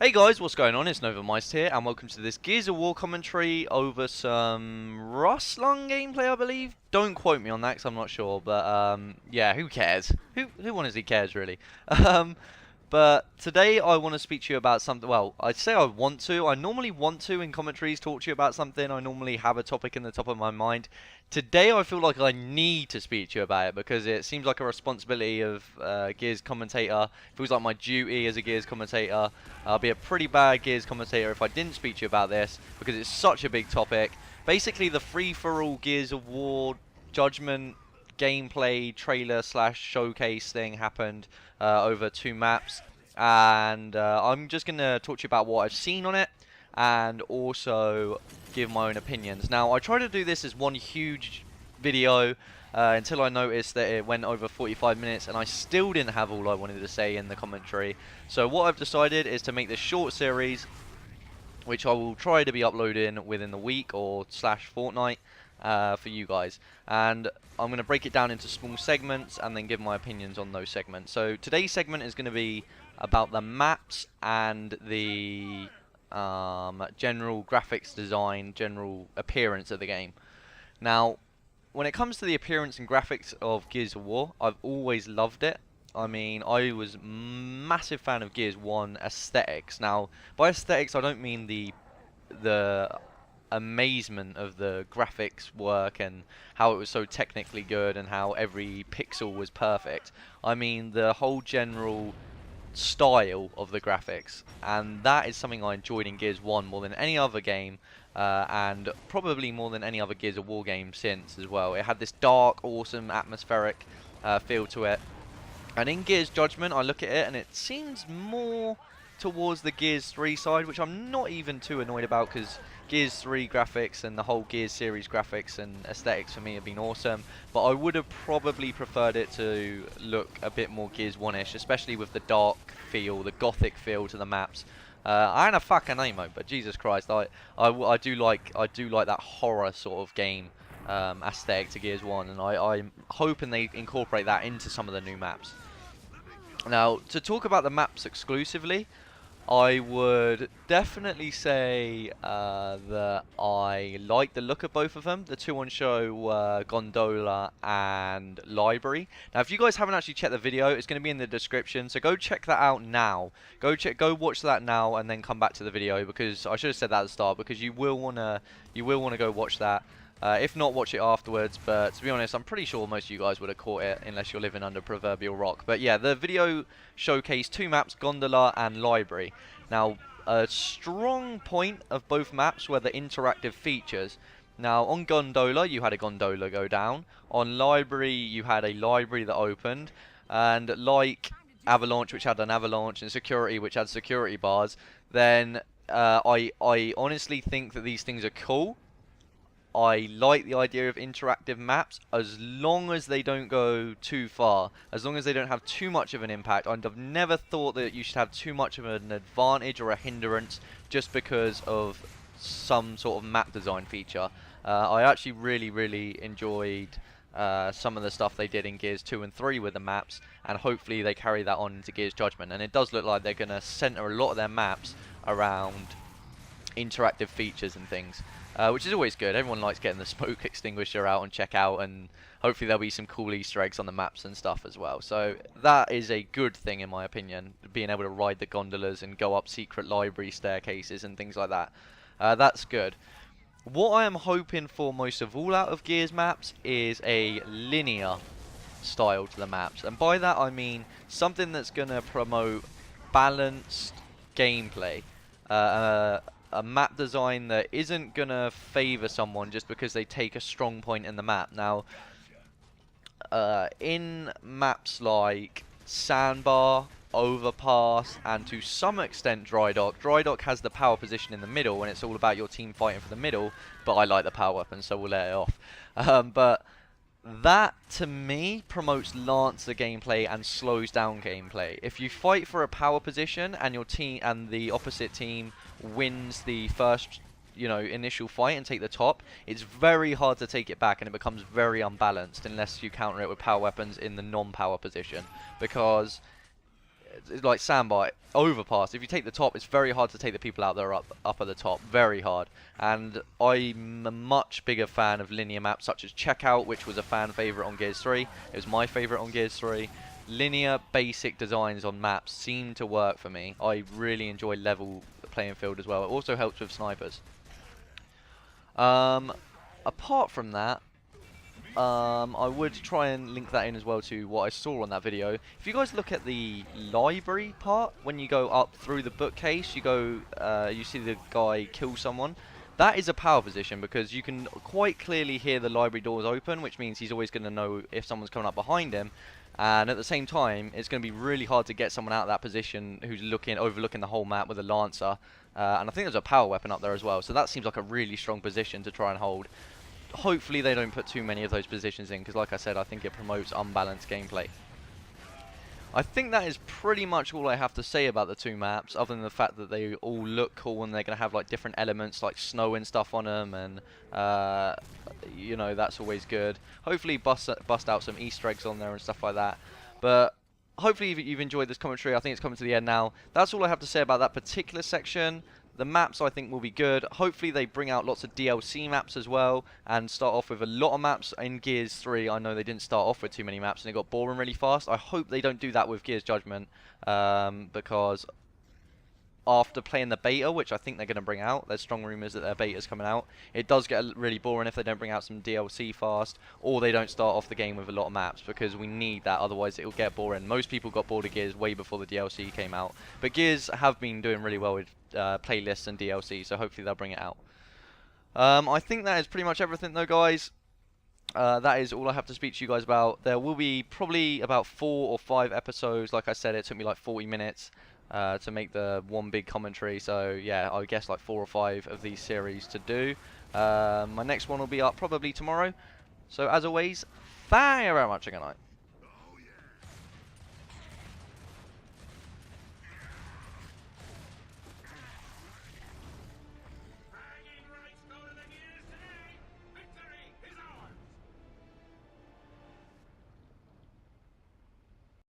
Hey guys, what's going on? It's NovaMeist here, and welcome to this Gears of War commentary over some Ruslan gameplay, I believe. Don't quote me on that, because I'm not sure, but yeah, who cares? Who honestly cares, really? Um, but today I want to speak to you about something. Well, I'd say I want to. I normally want to in commentaries talk to you about something. I normally have a topic in the top of my mind. Today I feel like I need to speak to you about it because it seems like a responsibility of Gears commentator. It feels like my duty as a Gears commentator. I'll be a pretty bad Gears commentator if I didn't speak to you about this because it's such a big topic. Basically, the free-for-all Gears of War Judgement gameplay trailer slash showcase thing happened over 2 maps, and I'm just gonna talk to you about what I've seen on it and also give my own opinions. Now, I try to do this as one huge video until I noticed that it went over 45 minutes and I still didn't have all I wanted to say in the commentary. So what I've decided is to make this short series, which I will try to be uploading within the week or slash fortnight for you guys. And I'm going to break it down into small segments and then give my opinions on those segments. So today's segment is going to be about the maps and the general graphics design, general appearance of the game. Now, when it comes to the appearance and graphics of Gears of War, I've always loved it. I mean, I was a massive fan of Gears 1 aesthetics. Now, by aesthetics, I don't mean the amazement of the graphics work and how it was so technically good and how every pixel was perfect. I mean the whole general style of the graphics, and that is something I enjoyed in Gears 1 more than any other game, and probably more than any other Gears of War game since as well. It had this dark, awesome, atmospheric feel to it. And in Gears Judgment, I look at it and it seems more towards the Gears 3 side, which I'm not even too annoyed about because Gears 3 graphics and the whole Gears series graphics and aesthetics for me have been awesome. But I would have probably preferred it to look a bit more Gears 1-ish, especially with the dark feel, the gothic feel to the maps. I ain't a fucking emo, but Jesus Christ, I do like that horror sort of game aesthetic to Gears 1, and I'm hoping they incorporate that into some of the new maps. Now, to talk about the maps exclusively, I would definitely say that I like the look of both of them. The two on show were Gondola and Library. Now, if you guys haven't actually checked the video, it's going to be in the description, so go check that out now. Go watch that now, and then come back to the video, because I should have said that at the start, because you will wanna go watch that. If not, watch it afterwards, but to be honest, I'm pretty sure most of you guys would have caught it, unless you're living under proverbial rock. But yeah, the video showcased 2 maps, Gondola and Library. Now, a strong point of both maps were the interactive features. Now, on Gondola, you had a gondola go down. On Library, you had a library that opened. And like Avalanche, which had an avalanche, and Security, which had security bars, then I honestly think that these things are cool. I like the idea of interactive maps as long as they don't go too far, as long as they don't have too much of an impact. I've never thought that you should have too much of an advantage or a hindrance just because of some sort of map design feature. I actually really enjoyed some of the stuff they did in Gears 2 and 3 with the maps, and hopefully they carry that on into Gears Judgment. And it does look like they're going to center a lot of their maps around interactive features and things. Which is always good. Everyone likes getting the smoke extinguisher out and check out, and hopefully there'll be some cool Easter eggs on the maps and stuff as well. So that is a good thing in my opinion, being able to ride the gondolas and go up secret library staircases and things like that. That's good. What I am hoping for most of all out of Gears maps is a linear style to the maps, and by that I mean something that's going to promote balanced gameplay. A map design that isn't gonna favor someone just because they take a strong point in the map. Now, in maps like Sandbar, Overpass, and to some extent Dry Dock has the power position in the middle, and it's all about your team fighting for the middle, but I like the power weapon, so we'll let it off. But that, to me, promotes Lancer gameplay and slows down gameplay. If you fight for a power position and your team and the opposite team wins the first, initial fight and take the top, it's very hard to take it back, and it becomes very unbalanced unless you counter it with power weapons in the non-power position. Because it's like Sandbar, Overpass. If you take the top, it's very hard to take the people out that are up at the top. Very hard. And I'm a much bigger fan of linear maps such as Checkout, which was a fan favorite on Gears 3. It was my favorite on Gears 3. Linear, basic designs on maps seem to work for me. I really enjoy level playing field as well. It also helps with snipers. Apart from that, I would try and link that in as well to what I saw on that video. If you guys look at the library part, when you go up through the bookcase, you see the guy kill someone. That is a power position because you can quite clearly hear the library doors open, which means he's always going to know if someone's coming up behind him. And at the same time, it's going to be really hard to get someone out of that position who's overlooking the whole map with a Lancer. And I think there's a power weapon up there as well, so that seems like a really strong position to try and hold. Hopefully they don't put too many of those positions in, because like I said, I think it promotes unbalanced gameplay. I think that is pretty much all I have to say about the two maps, other than the fact that they all look cool and they're going to have like different elements like snow and stuff on them, and you know, that's always good. Hopefully bust out some Easter eggs on there and stuff like that. But hopefully you've enjoyed this commentary. I think it's coming to the end now. That's all I have to say about that particular section. The maps I think will be good. Hopefully they bring out lots of DLC maps as well and start off with a lot of maps in Gears 3. I know they didn't start off with too many maps and it got boring really fast. I hope they don't do that with Gears Judgment, because after playing the beta, which I think they're going to bring out, there's strong rumours that their beta's coming out, it does get really boring if they don't bring out some DLC fast, or they don't start off the game with a lot of maps, because we need that, otherwise it will get boring. Most people got bored of Gears way before the DLC came out, but Gears have been doing really well with playlists and DLC, so hopefully they'll bring it out. I think that is pretty much everything though, guys. That is all I have to speak to you guys about. There will be probably about 4 or 5 episodes. Like I said, it took me like 40 minutes to make the one big commentary, so yeah, I guess like 4 or 5 of these series to do. My next one will be up probably tomorrow. So as always, thank you very much and good night.